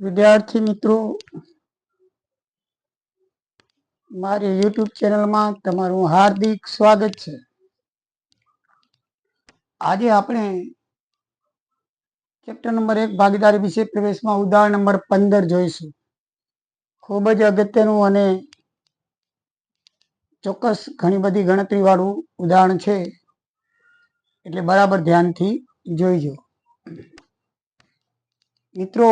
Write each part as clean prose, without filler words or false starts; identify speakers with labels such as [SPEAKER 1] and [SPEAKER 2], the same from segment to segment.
[SPEAKER 1] વિદ્યાર્થી મિત્રો, મારી યુટ્યુબ ચેનલમાં તમારું હાર્દિક સ્વાગત છે. આજે આપણે ચેપ્ટર નંબર 1 ભાગીદારી વિશે પ્રવેશમાં ઉદાહરણ નંબર 15 જોઈશું. ખૂબ જ અગત્યનું અને ચોક્કસ ઘણી બધી ગણતરી વાળું ઉદાહરણ છે, એટલે બરાબર ધ્યાનથી જોઈજો. મિત્રો,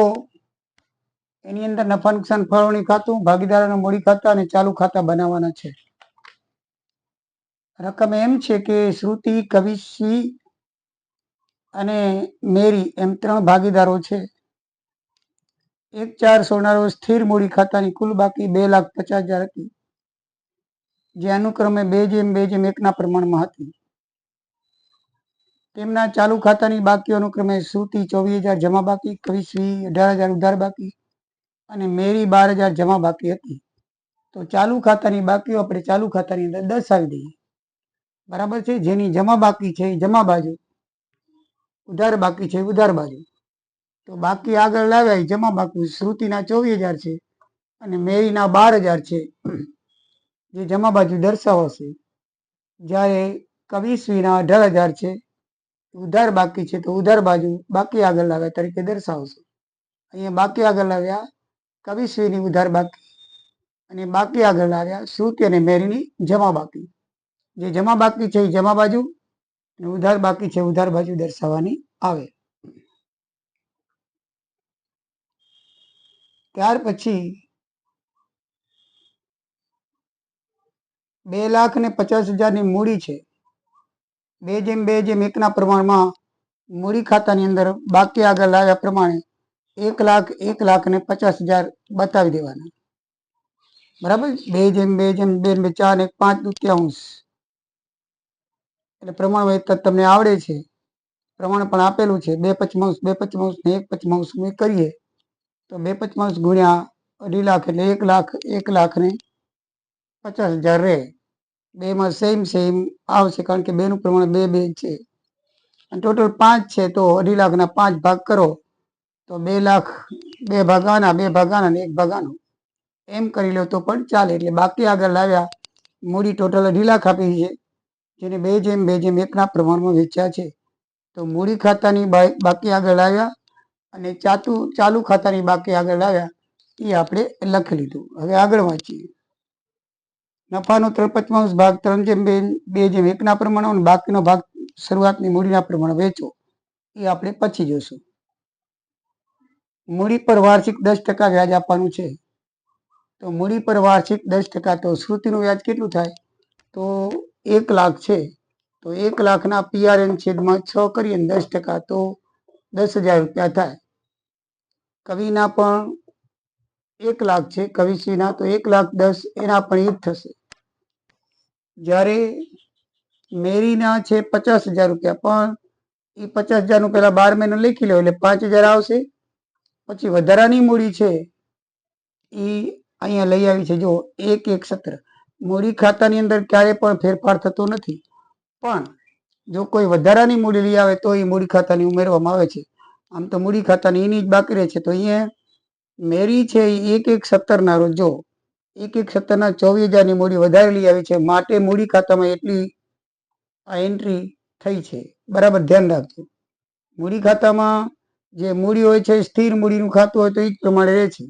[SPEAKER 1] એની અંદર નફા નુકસાન ફાળવણી ખાતું, ભાગીદારોના મૂડી ખાતા અને ચાલુ ખાતા બનાવવાના છે. રકમ એમ છે કે શ્રુતિ, કવિશ્રી અને મેરી એમ 3 ભાગીદારો છે. 1/4/16 રોજ સ્થિર મૂડી ખાતાની કુલ બાકી 2,50,000 હતી, જે અનુક્રમે 2:2:1 પ્રમાણમાં હતી. તેમના ચાલુ ખાતાની બાકીઓ અનુક્રમે શ્રુતિ 24,000 જમા બાકી, કવિશ્રી 18,000 ઉધાર બાકી અને મેરી 12,000 જમા બાકી હતી. તો ચાલુ ખાતાની બાકીઓ આપણે ચાલુ ખાતાની અંદર દર્શાવી દઈએ. બરાબર છે. જેની જમા બાકી છે એ જમા બાજુ, ઉધાર બાકી છે ઉધાર બાજુ. તો બાકી આગળ લાવ્યા જમા બાકી શ્રુતિના 24,000 છે અને મેરીના 12,000 છે, જે જમા બાજુ દર્શાવશે. જ્યારે કવિશ્રીના 18,000 છે, ઉધાર બાકી છે, તો ઉધાર બાજુ બાકી આગળ લાવ્યા તરીકે દર્શાવશે. અહીંયા બાકી આગળ લાવ્યા કવિશ્રીની ઉધાર બાકી અને બાકી આગળ લાવ્યા શ્રુતિ અને મેરીની જમા બાકી. જે જમા બાકી છે એ જમા બાજુ અને ઉધાર બાકી છે ઉધાર બાજુ દર્શાવવાની આવે. ત્યાર પછી 2,50,000ની મૂડી છે. 2:2:1 પ્રમાણમાં મૂડી ખાતાની અંદર બાકી આગળ લાવ્યા પ્રમાણે 1,50,000 બતાવી દેવાના. બરાબર. 2:2:2 4 ને 5/2 એટલે પ્રમાણ તમને આવડે છે. પ્રમાણ પણ આપેલું છે. 2/5 2/5 ને 1/5 કરીએ તો 2/5 ગુણ્યા 2.5 એટલે 1,50,000 રહે. બેમાં સેમ આવશે, કારણ કે બેનું પ્રમાણ 2:2 છે અને ટોટલ 5 છે. તો 2.5 5 ભાગ કરો તો 2 લાખ, 2 ભાગાના 2 ભાગાના ને 1 ભાગાનો એમ કરી લો તો પણ ચાલે. એટલે બાકી આગળ લાવ્યા મૂડી ટોટલ 2.5 આપી છે, જેને 2:2:1 પ્રમાણમાં વેચ્યા છે. તો મૂડી ખાતાની બાકી આગળ લાવ્યા અને ચાલુ ખાતાની બાકી આગળ લાવ્યા એ આપણે લખી લીધું. હવે આગળ વાંચીએ. નફાનો 3/5 ભાગ 3:2:1 પ્રમાણે અને બાકીનો ભાગ શરૂઆતની મૂડીના પ્રમાણે વેચો, એ આપણે પછી જોશું. મૂડી પર વાર્ષિક 10% વ્યાજ આપવાનું છે. તો મૂડી પર વાર્ષિક 10%, તો શ્રુતિનું વ્યાજ કેટલું થાય? તો 1 લાખ છે. તો 1 લાખના PRN છેદમાં 6 કરીએ 10%, તો 10,000 રૂપિયા થાય. કવિના પણ 1 લાખ છે, કવિશ્રીના, તો 1,10,000 એના પણ એ જ થશે. જ્યારે મેરીના છે 50,000 રૂપિયા, પણ એ 50,000 પેલા 12 મહિના લખી લો એટલે 5,000 આવશે. પછી વધારાની મૂડી છે એ અહીંયા લઈ આવી છે. જો 1/1/17 મૂડી ખાતાની અંદર ક્યારે પણ ફેરફાર થતો નથી, પણ જો કોઈ વધારાની મૂડી લઈ આવે તો એ મૂડી ખાતાની ઉમેરવામાં આવે છે. આમ તો મૂડી ખાતાની એની જ બાકી રહે છે. તો અહીંયા મેરી છે એ 1/1/17 રોજ, જો 1/1/17 24,000ની મૂડી વધારે લઈ આવી છે, માટે મૂડી ખાતામાં એટલી આ એન્ટ્રી થઈ છે. બરાબર ધ્યાન રાખજો. મૂડી ખાતામાં જે મૂડી હોય છે, સ્થિર મૂડીનું ખાતું હોય તો એ જ પ્રમાણે રહે છે.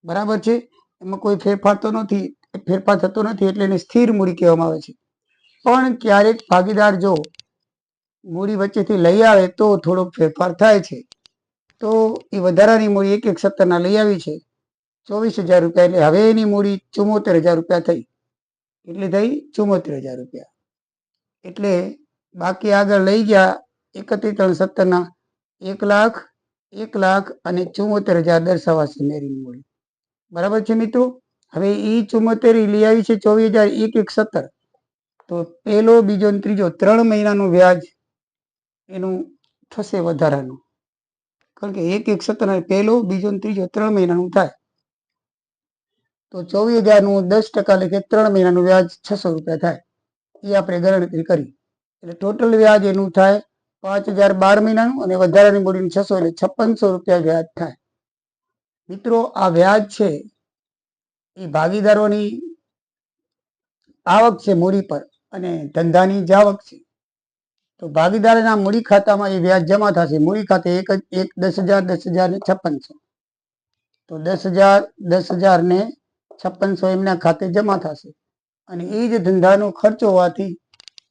[SPEAKER 1] બરાબર છે. એમાં કોઈ ફેરફાર થતો નથી, એટલે એને સ્થિર મૂડી કહેવામાં આવે છે. પણ ક્યારેક ભાગીદાર જો મૂડી વચ્ચેથી લઈ આવે તો થોડોક ફેરફાર થાય છે. તો એ વધારાની મૂડી 1/1/17 લઈ આવી છે 24,000 રૂપિયા, એટલે હવે એની મૂડી 74,000 રૂપિયા થઈ. એટલે થઈ 74,000 રૂપિયા. એટલે બાકી આગળ લઈ ગયા 31/3/17 1 લાખ અને 74,000 દર્શાવાશે મેરીની મૂડી. બરાબર છે મિત્રો. હવે એ 74 લઈ આવી છે 24,000 1/1/17, તો પહેલો, બીજો અને ત્રીજો 3 મહિનાનું વ્યાજ એનું થશે વધારાનું, કારણ કે 1/1/17 પહેલો, બીજો અને ત્રીજો 3 મહિનાનું થાય. તો 24,000નું 10% લખે 3 મહિનાનું વ્યાજ 600 રૂપિયા થાય. એ આપણે ગણતરી કરી. એટલે ટોટલ વ્યાજ એનું થાય 5,000 12 મહિનાનું અને વધારાની મૂડીનું 600, એટલે 5600 રૂપિયા વ્યાજ થાય. મિત્રો આ વ્યાજ છે એ ભાગીદારોની આવક છે મૂડી પર અને ધંધાની જાવક છે. તો ભાગીદારના મૂડી ખાતામાં એ વ્યાજ જમા થશે. મૂડી ખાતે એક 10,000, 10,000 ને 5600. તો 10,000, 10,000 ને 5600 એમના ખાતે જમા થશે અને એ જ ધંધાનો ખર્ચો હોવાથી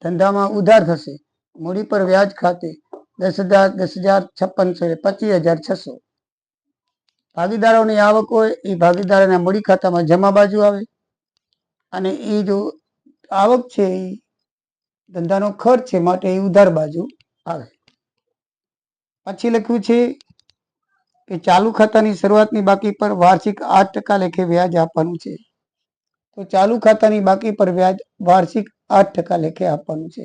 [SPEAKER 1] ધંધામાં ઉધાર થશે. મૂડી પર વ્યાજ ખાતે 10,000, 10,000, 5600 એટલે 25,600. ભાગીદારોની આવક હોય એ ભાગીદારોના મૂડી ખાતામાં જમા બાજુ આવે અને એ જો આવક છે એ ધંધાનો ખર્ચ છે માટે એ ઉધાર બાજુ આવે. પછી લખ્યું છે કે ચાલુ ખાતાની શરૂઆતની બાકી પર વાર્ષિક 8% લેખે વ્યાજ આપવાનું છે. તો ચાલુ ખાતાની બાકી પર વ્યાજ વાર્ષિક 8% લેખે આપવાનું છે.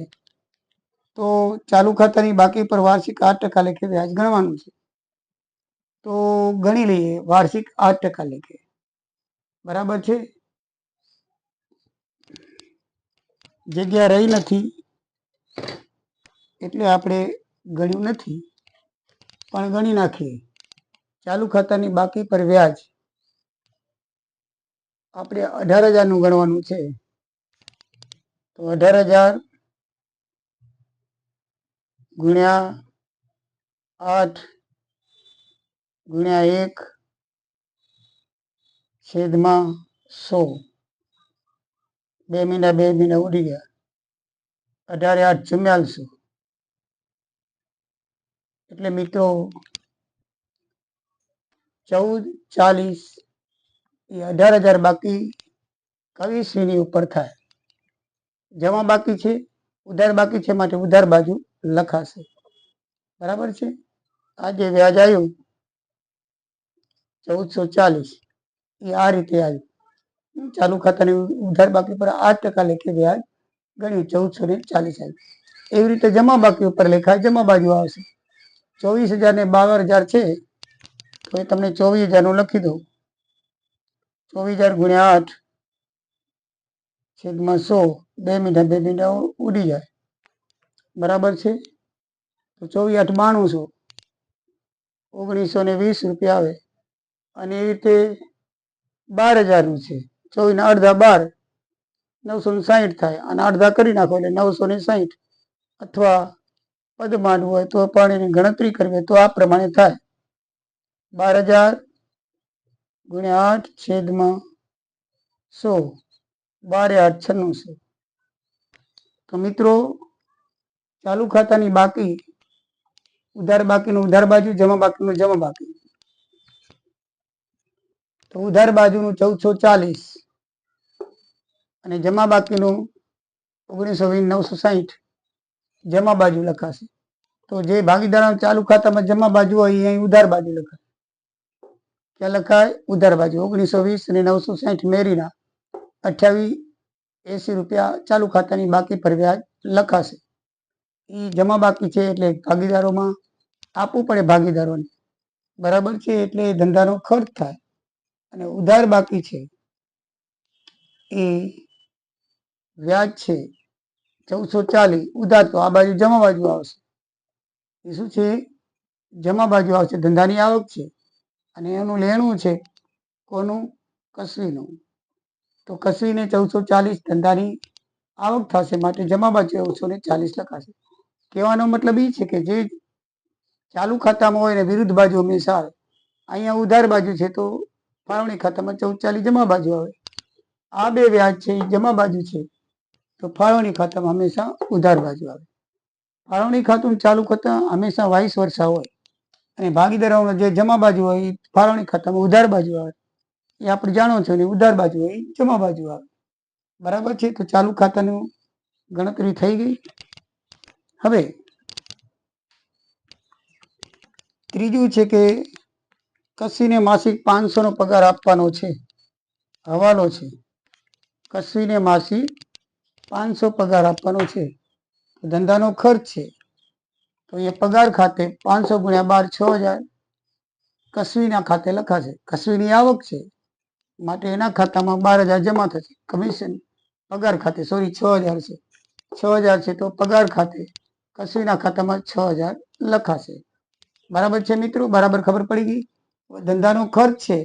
[SPEAKER 1] તો ચાલુ ખાતાની બાકી પર વાર્ષિક 8% લેખે વ્યાજ ગણવાનું છે. તો ગણી લઈએ વાર્ષિક 8% લેખે. બરાબર છે. જગ્યા રહી નથી એટલે આપણે ગણ્યું નથી, પણ ગણી નાખીએ. ચાલુ ખાતાની બાકી પર વ્યાજ આપણે 18,000 નું ગણવાનું છે. તો 18,000 ગુણ્યા 8 ગુણ્યા 1 છેદમાં 100. 2 મહિના ઉડી ગયા. 18 8 44. એટલે મિત્રો 1440 એ 18,000 બાકી કવિશ્રીની ઉપર થાય. જમા બાકી છે, ઉધાર બાકી છે માટે ઉધાર બાજુ લખાશે. બરાબર છે. આ જે વ્યાજ આવ્યું 1440 એ આ રીતે આવ્યું. ચાલુ ખાતાની ઉધાર બાકી પર 8% લેખે વ્યાજ ગણ્યું 1440 આવ્યું. એવી રીતે જમા બાકી ઉપર લેખાય. જમા બાજુ આવશે 24,000 ને 52,000 છે તો એ તમને 24,000 નું લખી દઉં. 24,000 ગુણ્યા 8 છેદમાં 100. 2 મહિના ઉડી જાય. બરાબર છે. તો 24 8 9200. 1920 રૂપિયા આવે. અને એ રીતે 12,000 નું છે. 24 ના અડધા 12, 960 થાય. અને અડધા કરી નાખો એટલે 960. અથવા પદમાન હોય તો પણ એની ગણતરી કરવી તો આ પ્રમાણે થાય. 12,000 ગુણ્યા 8 છેદમાં 100. 12 8 9600. તો મિત્રો ચાલુ ખાતાની બાકી ઉધાર બાકીનું ઉધાર બાજુ, જમા બાકીનું જમા બાકી. તો ઉધાર બાજુનું 1440 અને જમા બાકીનું 1920 960 જમા બાજુ લખાશે. તો જે ભાગીદારો ચાલુ ખાતામાં જમા બાજુ હોય અહીં ઉધાર બાજુ લખાય. ક્યાં લખાય? ઉધાર બાજુ. 1920 અને 960 મેરીના 2880 રૂપિયા ચાલુ ખાતાની બાકી પર વ્યાજ લખાશે. એ જમા બાકી છે એટલે ભાગીદારોમાં આપવું પડે ભાગીદારોને. બરાબર છે. એટલે ધંધાનો ખર્ચ થાય. અને ઉધાર બાકી છે એ વ્યાજ છે 1440. ઉધાર તો આ બાજુ જમા બાજુ આવશે. એ શું છે? જમા બાજુ આવશે. ધંધાની આવક છે અને એનું લેણું છે કોનું? કસવીનું. તો કસવીને 1440 ધંધાની આવક થશે માટે જમા બાજુ 1440 લખાશે. કહેવાનો મતલબ એ છે કે જે ચાલુ ખાતામાં હોય ને વિરુદ્ધ બાજુ હંમેશા આવે. અહીંયા ઉધાર બાજુ છે તો ફાળવણી ખાતામાં 1440 જમા બાજુ આવે. આ બે વ્યાજ છે એ જમા બાજુ છે તો ફાળવણી ખાતામાં હંમેશા ઉધાર બાજુ આવે. ફાળવણી ખાતું ચાલુ ખાતા હંમેશા વાઇસ વર્ષા હોય અને ભાગીદારોમાં જે જમા બાજુ હોય એ ફાળવણી ખાતામાં ઉધાર બાજુ આવે. એ આપણે જાણો છો ને ઉધાર બાજુ હોય એ જમા બાજુ આવે. બરાબર છે. તો ચાલુ ખાતાનું ગણતરી થઈ ગઈ. હવે ત્રીજું છે કે કસ્વીને માસિક 500 નો પગાર આપવાનો છે. હવાલો છે. કસ્વીને માસિક 500 પગાર આપવાનો છે. ધંધાનો ખર્ચ છે તો એ પગાર ખાતે 500 ગુણ્યા 12 6000 કસ્વીના ખાતે લખાશે. કસ્વીની આવક છે માટે એના ખાતામાં 12,000 જમા થશે. કમિશન પગાર ખાતે 6,000 છે. 6,000 છે તો પગાર ખાતે કસ્વીના ખાતામાં 6,000 લખાશે. બરાબર છે મિત્રો? બરાબર ખબર પડી ગઈ? ધંધાનો ખર્ચ છે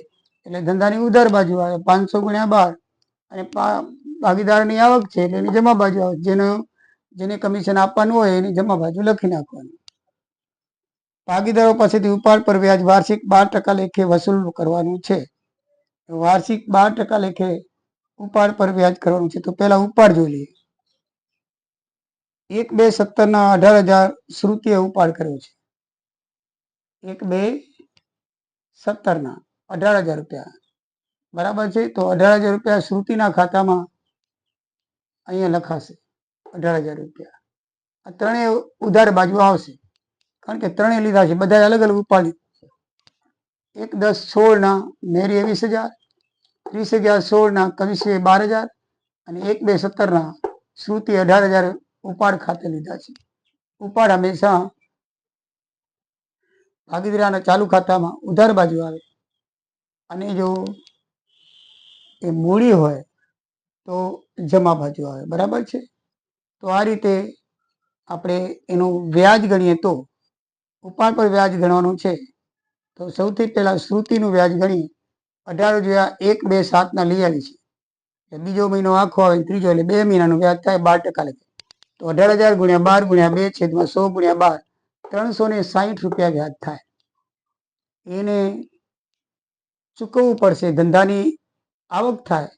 [SPEAKER 1] એટલે ધંધાની ઉધાર બાજુ આવે 500 ગુણ્યા 12 અને ભાગીદારની આવક છે એટલે એની જમા બાજુ આવે. જેને કમિશન આપવાનું હોય એની જમા બાજુ લખી નાખવાની. ભાગીદારો પાસેથી ઉપાડ પર વ્યાજ વાર્ષિક 12% લેખે વસૂલ કરવાનું છે. વાર્ષિક 12% લેખે ઉપાડ પર વ્યાજ કરવાનું છે. તો પેલા ઉપાડ જોઈ લઈએ. 1/2/17 18,000 શ્રુતિએ ઉપાડ કર્યો છે. 1/2/17 18,000 રૂપિયા બરાબર છે. તો 18,000 રૂપિયા શ્રુતિના ખાતામાં અહીંયા લખાશે 18,000 રૂપિયા. આ ત્રણેય ઉધાર બાજુ આવશે કારણ કે ત્રણેય લીધા છે, બધા અલગ અલગ ઉપાડી. 1/10/16 મેરીએ 20,000, 30,016 કવિશ્રીએ 12,000 અને 1/2/17 શ્રુતિ 18,000 ઉપાડ ખાતે લીધા છે. ઉપાડ હંમેશા ભાગીદારના ચાલુ ખાતામાં ઉધાર બાજુ આવે અને જો એ મૂડી હોય તો જમા બાજુ આવે. બરાબર છે. તો આ રીતે આપણે એનું વ્યાજ ગણીએ તો ઉપાડ પર વ્યાજ ગણવાનું છે. તો સૌથી પહેલા શ્રુતિનું વ્યાજ ગણી 18,127 લઈ આવી છે. બીજો મહિનો આખો આવે ત્રીજો એટલે 2 મહિનાનું વ્યાજ થાય 12% લેખે. તો 18,000 ગુણ્યા 12 ગુણ્યા 2/100 ગુણ્યા 12 360 રૂપિયા વ્યાજ થાય. એને ચૂકવવું પડશે. ધંધાની આવક થાય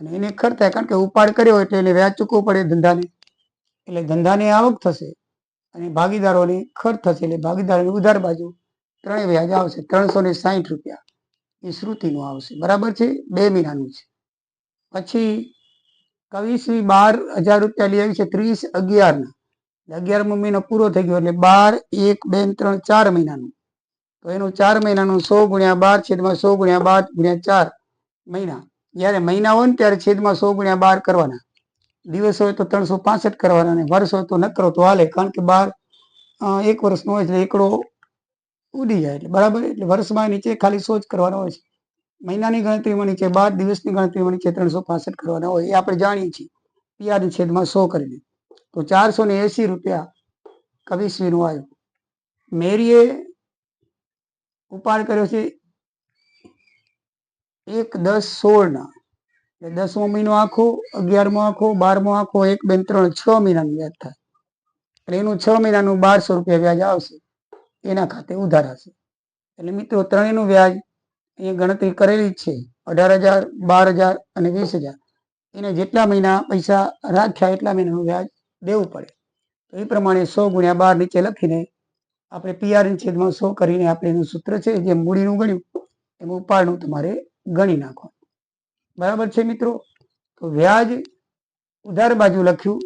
[SPEAKER 1] અને એને ખર્ચ થાય કારણ કે ઉપાડ કર્યો એટલે એને વ્યાજ ચૂકવવું પડે ધંધાને. એટલે ધંધાની આવક થશે અને ભાગીદારોની ખર્ચ થશે એટલે ભાગીદારોની ઉધાર બાજુ ત્રણેય વ્યાજ આવશે. 360 રૂપિયા એ શ્રુતિનું આવશે. બરાબર છે. 2 મહિનાનું છે. પછી કવિશ્રી 12,000 રૂપિયા લઈ આવી છે 30/11. 11મો મહિનો પૂરો થઈ ગયો એટલે 12, 1, 2, 3, 4 મહિનાનું. તો એનું 4 મહિનાનું 100 ગુણ્યા 12/100 ગુણ્યા 12 ગુણ્યા 4 મહિના. જ્યારે મહિના હોય ને ત્યારે છેદમાં 100 ગુણ્યા 12 કરવાના. દિવસ હોય તો 365 કરવાના અને વર્ષ હોય તો ન કરો તો હાલે કારણ કે 12 1 વર્ષનો હોય એટલે એકડો ઉડી જાય એટલે બરાબર. એટલે વર્ષમાં નીચે ખાલી 100 જ કરવાનો હોય છે. મહિનાની ગણતરીમાં નીચે 12, દિવસની ગણતરીમાં નીચે 365 કરવાના હોય એ આપણે જાણીએ છીએ. PR છેદમાં 100 કરીને તો 480 રૂપિયા કવિશ્રીનું આવ્યું. મેરીએ ઉપાડ કર્યો છે 1/10/16 એટલે 10મો મહિનો આખો, 11મો આખો, 12મો આખો, 1, 2, 3, 6 મહિનાનું વ્યાજ થાય. એટલે એનું 6 મહિનાનું 1200 રૂપિયા વ્યાજ આવશે. એના ખાતે ઉધાર હશે. એટલે મિત્રો ત્રણેયનું વ્યાજ અહીંયા ગણતરી કરેલી જ છે. 18,000, 12,000 અને 20,000. એને જેટલા મહિના પૈસા રાખ્યા એટલા મહિનાનું વ્યાજ દેવું પડે. તો એ પ્રમાણે 100 ગુણ્યા 12 નીચે લખીને આપણે PR છેદમાં 100 કરીને આપણે એનું સૂત્ર છે જે મૂડીનું ગણ્યું એમ ઉપાડનું તમારે ગણી નાખવાનું. બરાબર છે મિત્રો. તો વ્યાજ ઉધાર બાજુ લખ્યું.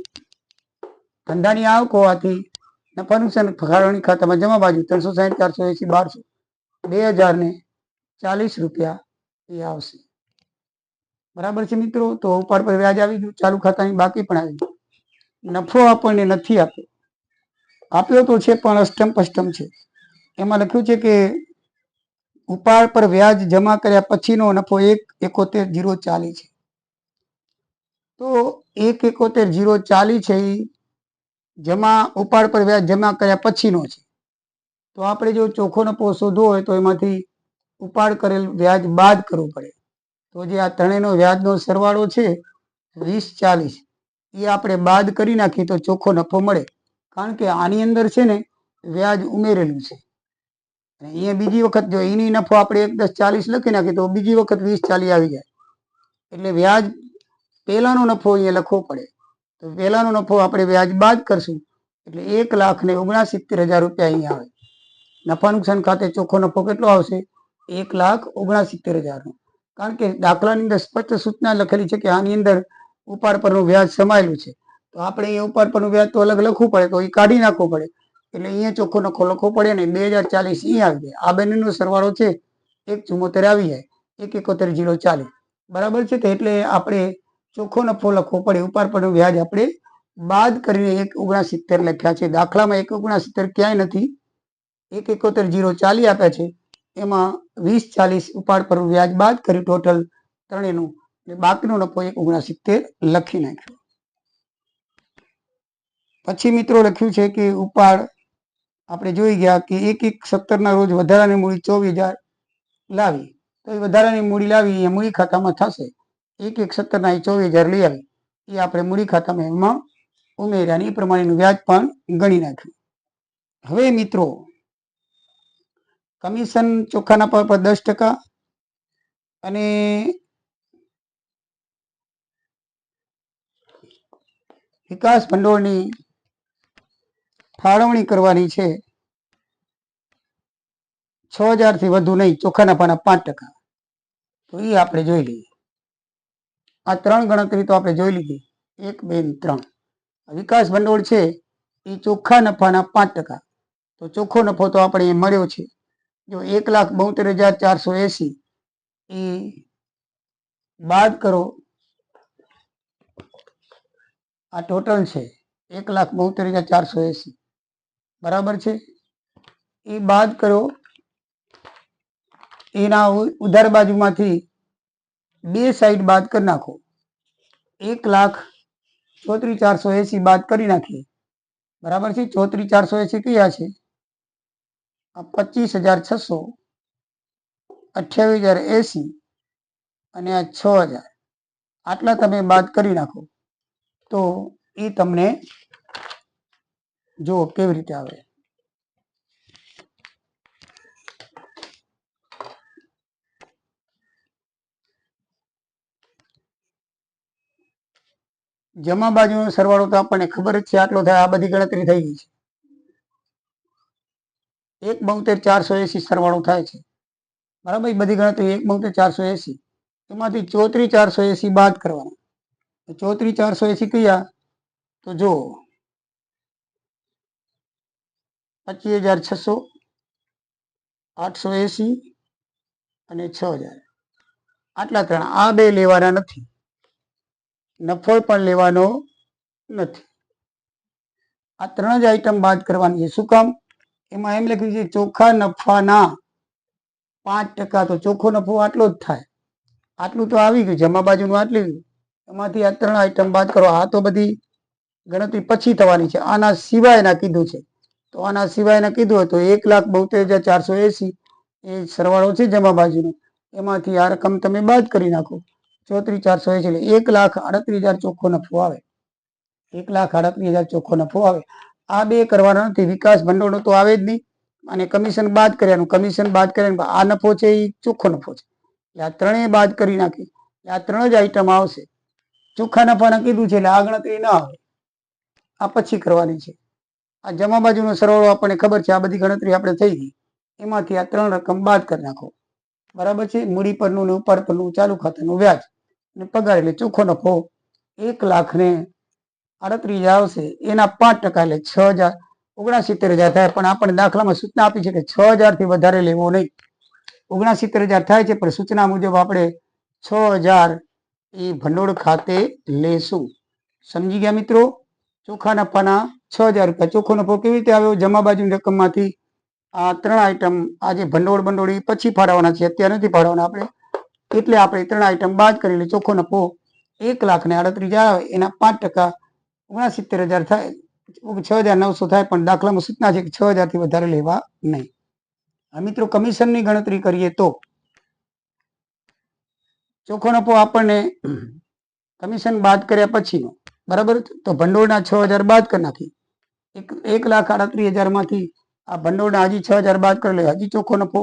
[SPEAKER 1] ધંધાની આવક હોવાથી નફા નુકસાન ફાળવણી ખાતામાં જમા બાજુ 360, 480, 1200, 2,040 રૂપિયા એ આવશે. બરાબર છે મિત્રો. તો ઉપાડ પર વ્યાજ આવી ગયું. ચાલુ ખાતાની બાકી પણ આવી ગયું. નફો આપણને નથી આપ્યો તો છે પણ અષ્ટમ છે. એમાં લખ્યું છે કે ઉપાડ પર વ્યાજ જમા કર્યા પછીનો નફો 1,71,040 છે. તો 1,71,040 છે એ ઉપાડ પર વ્યાજ જમા કર્યા પછીનો છે. તો આપણે જો ચોખ્ખો નફો શોધવો હોય તો એમાંથી ઉપાડ કરેલ વ્યાજ બાદ કરવું પડે. તો જે આ ત્રણેયનો વ્યાજનો સરવાળો છે 20,40 એ આપણે બાદ કરી નાખીએ તો ચોખ્ખો નફો મળે. કારણ કે આની અંદર છે ને વ્યાજ ઉમેરેલું છે. અને અહીંયા બીજી વખત જો એની નફો આપણે 1,10,40 લખી નાખીએ તો બીજી વખત 20,40 આવી જાય. એટલે વ્યાજ પહેલાનો નફો અહીંયા લખવો પડે. તો પહેલાનો નફો આપણે વ્યાજ બાદ કરશું એટલે 1,69,000 રૂપિયા અહીંયા આવે. નફા નુકસાન ખાતે ચોખ્ખો નફો કેટલો આવશે? 1,69,000. કારણ કે દાખલાની અંદર સ્પષ્ટ સૂચના લખેલી છે કે આની અંદર ઉપાડ પરનું વ્યાજ સમાયેલું છે. તો આપણે અહીંયા ઉપાડ પરનું વ્યાજ તો અલગ લખવું પડે તો એ કાઢી નાખવું પડે. એટલે અહીંયા ચોખ્ખો નફો લખવો પડે ને 2,040 અહીંયા આવી જાય. આ બંનેનો સરવાળો છે 1,74 આવી જાય. 1,71,040 બરાબર છે. એટલે આપણે ચોખ્ખો નફો લખવો પડે. ઉપાડ પરનું વ્યાજ આપણે બાદ કરીને 1,69 લખ્યા છે. દાખલામાં 1,69 ક્યાંય નથી. 1,71,040 આપ્યા છે. એમાં 20,40 ઉપાડ પરનું વ્યાજ બાદ કર્યું ટોટલ ત્રણેયનું. બાકીનો નફો 1,69 લખી નાખ્યો. પછી મિત્રો લખ્યું છે કે ઉપાડ આપણે જોઈ ગયા કે 1/1/17 રોજ વધારાની મૂડી 24,000 લાવી તો એ વધારાની મૂડી લાવી એ મૂડી ખાતામાં થશે. 1/1/17 24,000 લઈ આવી એ આપણે મૂડી ખાતામાં એમાં ઉમેર્યા એ પ્રમાણેનું વ્યાજ પણ ગણી નાખ્યું. હવે મિત્રો કમિશન ચોખ્ખા નફા પર 10% અને વિકાસ ભંડોળની ફાળવણી કરવાની છે 6,000 થી વધુ નહીં, ચોખ્ખા નફાના 5%. તો એ આપણે જોઈ લઈએ. આ 3 ગણતરી તો આપણે જોઈ લીધી, 1, 2 અને 3. વિકાસ ભંડોળ છે એ ચોખ્ખા નફાના 5%. તો ચોખ્ખો નફો તો આપણે મળ્યો છે જો 1,72,480 એ બાદ કરો. આ ટોટલ છે 1,72,480 બરાબર છે. એ બાદ કરો એના ઉધાર બાજુમાંથી 2 સાઈડ બાદ કરી નાખો. 1,34,480 બાદ કરી નાખીએ બરાબર છે. 34,480 કયા છે? આ 25,600, 28,080 અને આ 6,000 આટલા તમે બાદ કરી નાખો તો એ તમને જો કેવી રીતે આવે. જમા બાજુનો સરવાળો તો આપણને ખબર જ છે આટલો થાય. આ બધી ગણતરી થઈ ગઈ છે. 1,72,480 સરવાળો થાય છે બરાબર. બધી ગણતરી 1,72,480 એમાંથી 34,480 બાદ કરવાના. 34,480 કયા? તો જો 25,600, 880 અને 6,000 આટલા 3. આ 2 લેવાના નથી, નફો પણ લેવાનો નથી. આ 3 જ આઈટમ બાદ કરવાની છે. શું કામ? એમાં એમ લખ્યું છે ચોખ્ખા નફાના 5%. તો ચોખ્ખો નફો આટલો જ થાય. આટલું તો આવી ગયું, જમા બાજુનું આટલું. એમાંથી આ 3 આઈટમ બાદ કરો. આ તો બધી ગણતરી પછી થવાની છે. આના સિવાયના કીધું છે. તો આના સિવાયના કીધું હોય તો 1,72,480 એ સરવાળો છે જમા બાજુનો. એમાંથી આ રકમ તમે બાદ કરી નાખો. 34,480 એટલે 1,38,000 ચોખ્ખો નફો આવે. 1,38,000 ચોખ્ખો નફો આવે. આ 2 કરવાના નથી. વિકાસ ભંડોળનો તો આવે જ નહીં. અને કમિશન બાદ કર્યાનું. કમિશન બાદ કર્યાનું આ નફો છે એ ચોખ્ખો નફો છે. એટલે આ 3 બાદ કરી નાખી. આ 3 જ આઈટમ આવશે. ચોખ્ખા નફાના કીધું છે એટલે આ ગણતરી ના આવે. આ પછી કરવાની છે. આ જમા બાજુનો સરવાળો આપણને ખબર છે. આ બધી ગણતરી આપણે થઈ ગઈ. એમાંથી આ 3 રકમ બાદ કરી નાખો બરાબર છે. મૂડી પરનું ને ઉપાડ પરનું ચાલુ ખાતાનું વ્યાજ અને પગાર એટલે ચોખ્ખો નફો 1,38,000 આવશે. એના 5% એટલે 6,69,000 થાય. પણ આપણને દાખલામાં સૂચના આપી છે કે 6,000 થી વધારે લેવો નહીં. 69,000 થાય છે પણ સૂચના મુજબ આપણે 6,000 એ ભંડોળ ખાતે લેશું. સમજી ગયા મિત્રો? ચોખ્ખા નફાના 6,000 રૂપિયા. ચોખ્ખો નફો કેવી રીતે આવ્યો? જમા બાજુની રકમમાંથી આ 3 આઈટમ આજે ભંડોળ એ પછી ફાળવવાના છે, અત્યારે નથી ફાળવવાના આપણે. એટલે આપણે 3 આઈટમ બાદ કરી એટલે ચોખ્ખો નફો 1,38,000 આવે. એના 5% 69,000 થાય, 6,900 થાય. પણ દાખલામાં સૂચના છે કે 6,000 થી વધારે લેવા નહીં. આ મિત્રો કમિશનની ગણતરી કરીએ તો ચોખ્ખો નફો આપણને કમિશન બાદ કર્યા પછીનો બરાબર. તો ભંડોળના 6,000 બાદ કરી નાખી. 1,38,000 માંથી આ ભંડોળના હજી 6,000 બાદ કરી લે. હજી ચોખ્ખો નફો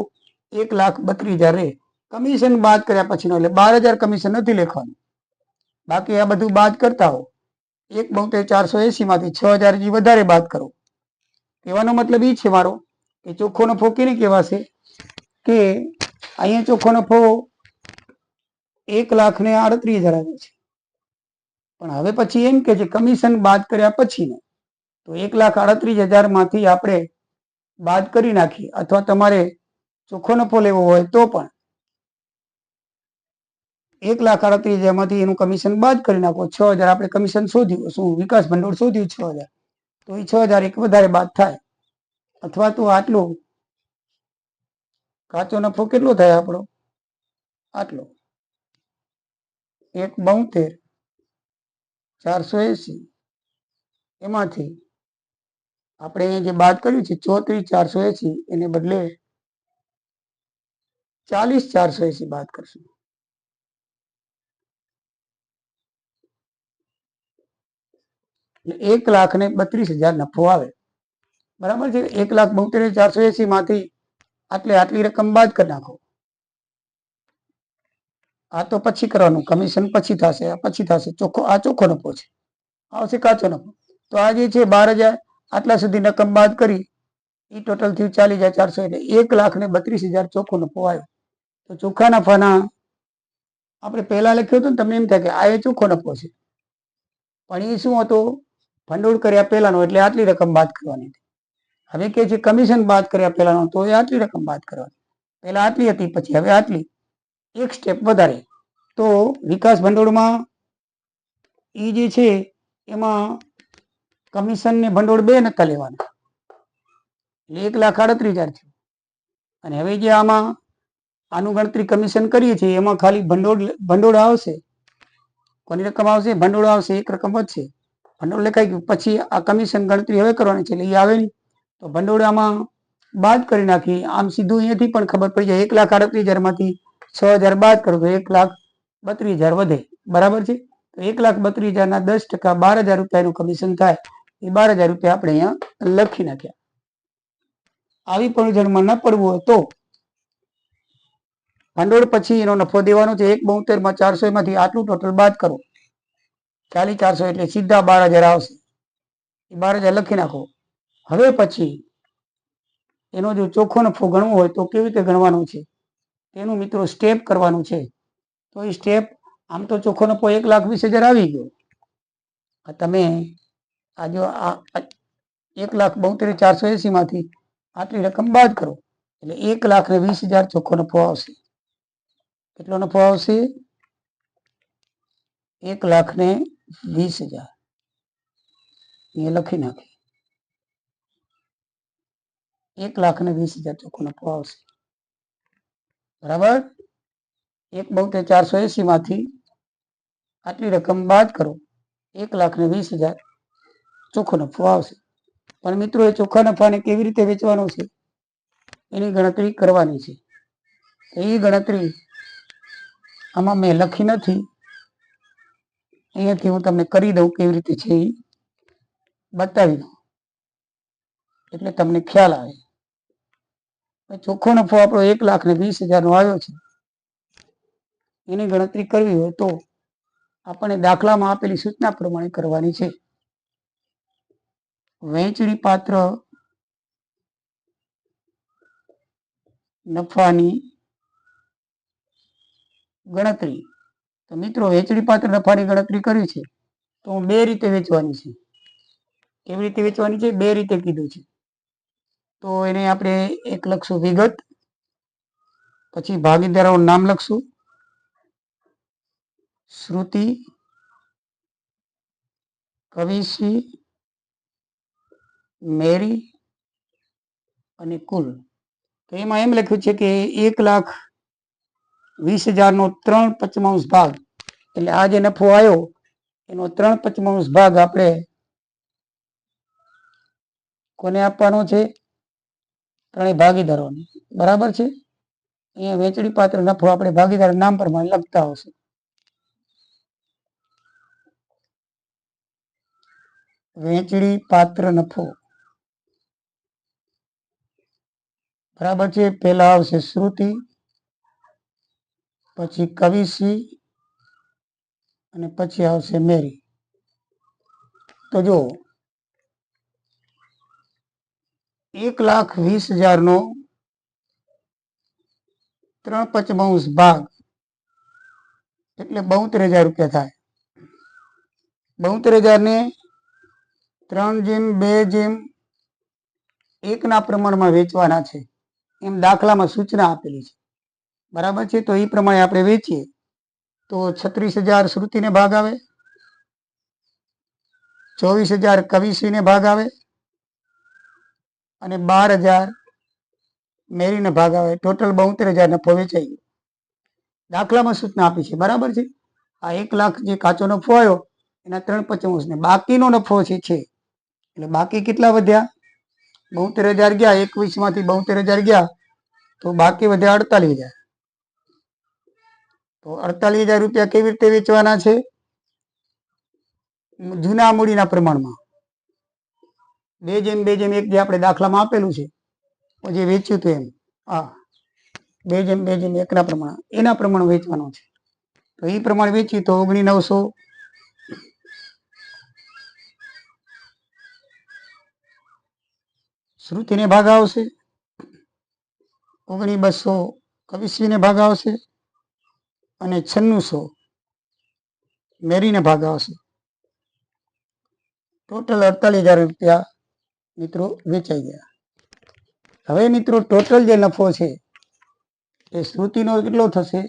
[SPEAKER 1] 1,32,000 રહે. કમિશન બાદ કર્યા પછીનો એટલે 12,000 કમિશન નથી લખવાનું. બાકી આ બધું બાદ કરતા હો. 1,72,480 માંથી 6,000 હજી વધારે બાદ કરો. કહેવાનો મતલબ એ છે મારો કે ચોખ્ખો નફો કેને કહેવાશે કે અહીંયા ચોખ્ખો નફો 1,38,000 આવે છે. પણ હવે પછી એમ કે છે કમિશન બાદ કર્યા પછીનો. તો 1,38,000 માંથી આપણે બાદ કરી નાખીએ. અથવા તમારે ચોખ્ખો નફો લેવો હોય તો પણ 1,38,000 માંથી એનું કમિશન બાદ કરી નાખો. 6,000 આપણે કમિશન શોધ્યું, શું વિકાસ ભંડોળ શોધ્યું 6,000. તો એ 6,000 એક વધારે બાદ થાય. અથવા તો આટલો કાચો નફો કેટલો થાય આપણો? આટલો 1,72,480 એમાંથી આપણે અહીંયા જે બાદ કર્યું છે 34,480 એને બદલે 40,480 બાદ કરશું. એટલે 1,32,000 નફો આવે. બરાબર છે. 1,72,480 માંથી આટલી રકમ બાદ કરી નાખો. આ તો પછી કરવાનું, કમિશન પછી થશે, પછી થશે. આ ચોખ્ખો નફો છે, આવશે કાચો નફો. તો આ જે છે 12,000, આટલા સુધી રકમ બાદ કરી એ ટોટલ થયું 40,400, એટલે 1,32,000 ચોખ્ખો નફો આવ્યો. તો ચોખ્ખા નફાના આપણે પહેલા લખ્યું હતું ને, તમને એમ થાય કે આ એ ચોખ્ખો નફો છે, પણ એ શું હતું? ભંડોળ કર્યા પહેલાનો, એટલે આટલી રકમ બાદ કરવાની હતી. હવે કે છે કમિશન બાદ કર્યા પહેલાનો, તો એ આટલી રકમ બાદ કરવાની. પહેલા આટલી હતી, પછી હવે આટલી, એક સ્ટેપ વધારે. તો વિકાસ ભંડોળમાં એ જે છે એમાં કમિશન ને ભંડોળ બે નતા લેવાના, એટલે 1,38,000 થયું. અને હવે જે આનું ગણતરી કમિશન કરીએ છીએ એમાં ખાલી ભંડોળ આવશે. કોની રકમ આવશે? ભંડોળ આવશે, એક રકમ વધશે, ભંડોળ લખાઈ ગયું. પછી આ કમિશન ગણતરી હવે કરવાની છે, એટલે એ આવે નહીં. તો ભંડોળ આમાં બાદ કરી નાખી. આમ સીધું અહીંયાથી પણ ખબર પડી જાય, 1,38,000 માંથી 6,000 બાદ કરો તો 1,32,000 વધે. બરાબર છે. તો 1,32,000 10% 12,000 રૂપિયાનું કમિશન થાય. એ 12,000 રૂપિયા આપણે અહીંયા લખી નાખ્યા. આવી પણ ન પડવું હોય તો ભંડોળ પછી એનો નફો દેવાનો છે. 1,72,400 માંથી આટલું ટોટલ બાદ કરો, 40,400, એટલે સીધા 12,000 આવશે. એ 12,000 લખી નાખો. હવે પછી એનો જો ચોખ્ખો નફો ગણવો હોય તો કેવી રીતે ગણવાનો છે તેનું મિત્રો સ્ટેપ કરવાનું છે. તો એ સ્ટેપ, આમ તો ચોખ્ખો નફો 1,20,000 આવી ગયો. તમે આ જો 1,72,480 માંથી આટલી રકમ બાદ કરો, એટલે 1,20,000 ચોખ્ખો નફો આવશે. કેટલો નફો આવશે? 1,20,000. એ લખી નાખી, 1,20,000 ચોખ્ખો નફો આવશે. બરાબર. 1,72,480 માંથી આટલી રકમ બાદ કરો, 1,20,000 ચોખ્ખો નફો આવશે. પણ મિત્રો એ ચોખ્ખા નફાને કેવી રીતે વેચવાનો છે એની ગણતરી કરવાની છે. એ ગણતરી આમાં મેં લખી નથી, અહીંયાથી હું તમને કરી દઉં, કેવી રીતે છે એ બતાવી દઉં, એટલે તમને ખ્યાલ આવે. ચોખ્ખો નફો આપણો 1,20,000 નો આવ્યો છે. એની ગણતરી કરવી હોય તો આપણે દાખલામાં આપેલી સૂચના પ્રમાણે કરવાની છે. વહેંચણી પાત્ર નફાની ગણતરી. તો મિત્રો વહેંચણી પાત્ર નફાની ગણતરી કરવી છે તો બે રીતે વેચવાની છે. કેવી રીતે વેચવાની છે? બે રીતે કીધું છે. તો એને આપણે એક લખશું વિગત, પછી ભાગીદારોનું નામ લખશું, શ્રુતિ, કવિશ્રી, મેરી અને કુલ. તો એમાં એમ લખ્યું છે કે 1,20,000 નો 3/5 ભાગ, એટલે આ જે નફો આવ્યો એનો 3/5 ભાગ આપણે કોને આપવાનો છે? ત્રણેય ભાગીદારોને. બરાબર છે. અહીંયા વેચણી પાત્ર નફો આપણે ભાગીદાર નામ પ્રમાણે લખતા આવશે. વહેંચણી પાત્ર નફો, બરાબર છે. પહેલા આવશે શ્રુતિ, પછી કવિશ્રી અને પછી આવશે મેરી. તો જો 1,20,000 નો 3/5 ભાગ એટલે 72,000 રૂપિયા થાય. 72,000 ને 3:2:1 પ્રમાણમાં વેચવાના છે, એમ દાખલામાં સૂચના આપેલી છે. બરાબર છે. તો એ પ્રમાણે આપણે વેચીએ તો 36,000 શ્રુતિને ભાગ આવે, 24,000 કવિશ્રીને ભાગ આવે અને 12,000 મેરીને ભાગ આવે. ટોટલ 72,000 નફો વેચાઈ ગયો. દાખલામાં સૂચના આપી છે. બરાબર છે. આ 1,00,000 જે કાચો નફો આવ્યો એના 3/5 ને બાકીનો નફો છે, એટલે બાકી કેટલા વધ્યા? 72,000 ગયા, 21 માંથી 72,000 ગયા તો બાકી વધ્યા 48,000. તો 48,000 રૂપિયા કેવી રીતે વેચવાના છે? જૂના મૂડીના પ્રમાણમાં 2:1 જે આપણે દાખલામાં આપેલું છે, જે વેચ્યું હતું એમ, હા 2:1 ના પ્રમાણે, એના પ્રમાણે વેચવાનું છે. તો એ પ્રમાણે વેચી તો 19,900 શ્રુતિને ભાગ આવશે, 19,200 કવિશ્રીને ભાગ આવશે અને 9600 મેરીને ભાગ આવશે. ટોટલ 48,000 રૂપિયા મિત્રો વેચાઈ ગયા. હવે મિત્રો ટોટલ જે નફો છે એ શ્રુતિનો કેટલો થશે?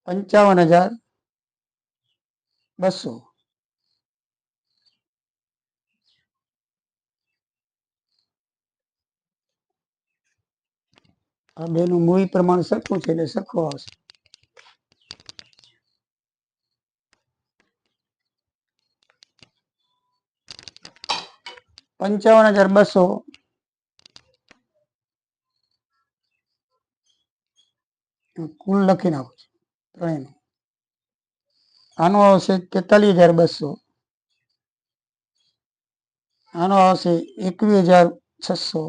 [SPEAKER 1] 55,200. આ બેનું મૂડી પ્રમાણ સરખું છે એટલે સરખું આવશે. 55,200 કુલ લખી નાખો છો ત્રણેયનું. આનો આવશે 43,200, આનો આવશે 21,600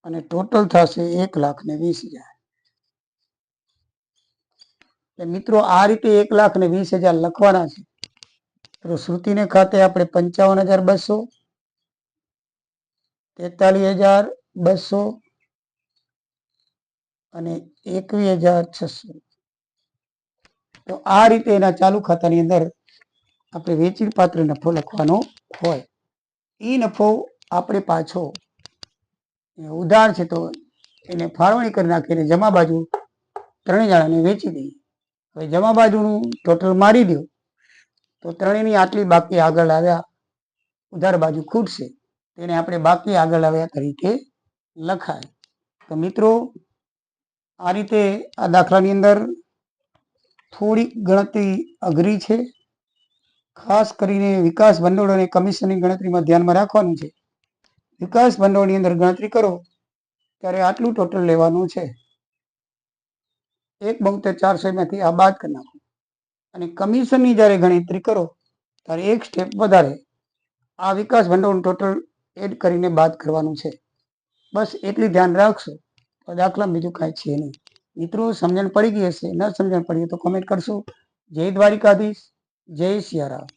[SPEAKER 1] અને ટોટલ થશે 1,20,000. મિત્રો આ રીતે 1,20,000 લખવાના છે. તો શ્રુતિને ખાતે આપણે 55,200, 43,200 અને 21,600. તો આ રીતે એના ચાલુ ખાતાની અંદર આપણે વેચી પાત્ર નફો લખવાનો હોય. એ નફો આપણે પાછો ઉધાર છે તો એને ફાળવણી કરી નાખીને જમા બાજુ ત્રણેય જણાને વેચી દઈએ. હવે જમા બાજુનું ટોટલ મારી દો તો ત્રણેયની આટલી બાકી આગળ આવ્યા, ઉધાર બાજુ ખૂટશે, તેને આપણે બાકી આગળ આવ્યા તરીકે લખાય. તો મિત્રો આ રીતે આ દાખલાની અંદર થોડીક ગણતરી અઘરી છે. ખાસ કરીને વિકાસ ભંડોળ અને કમિશનની ગણતરીમાં ધ્યાનમાં રાખવાનું છે. વિકાસ ભંડોળની અંદર ગણતરી કરો ત્યારે આટલું ટોટલ લેવાનું છે. 1,72,400 માંથી આ બાદ કરી નાખો. અને કમિશનની જ્યારે ગણતરી કરો ત્યારે એક સ્ટેપ વધારે આ વિકાસ ભંડોળનું ટોટલ એડ કરીને બાદ કરવાનું છે. બસ એટલી ધ્યાન રાખશો તો દાખલા બીજું કાંઈ છે નહીં. મિત્રો સમજણ પડી ગઈ હશે, ન સમજણ પડી તો કોમેન્ટ કરશો. જય દ્વારિકાધીશ, જય સિયારામ.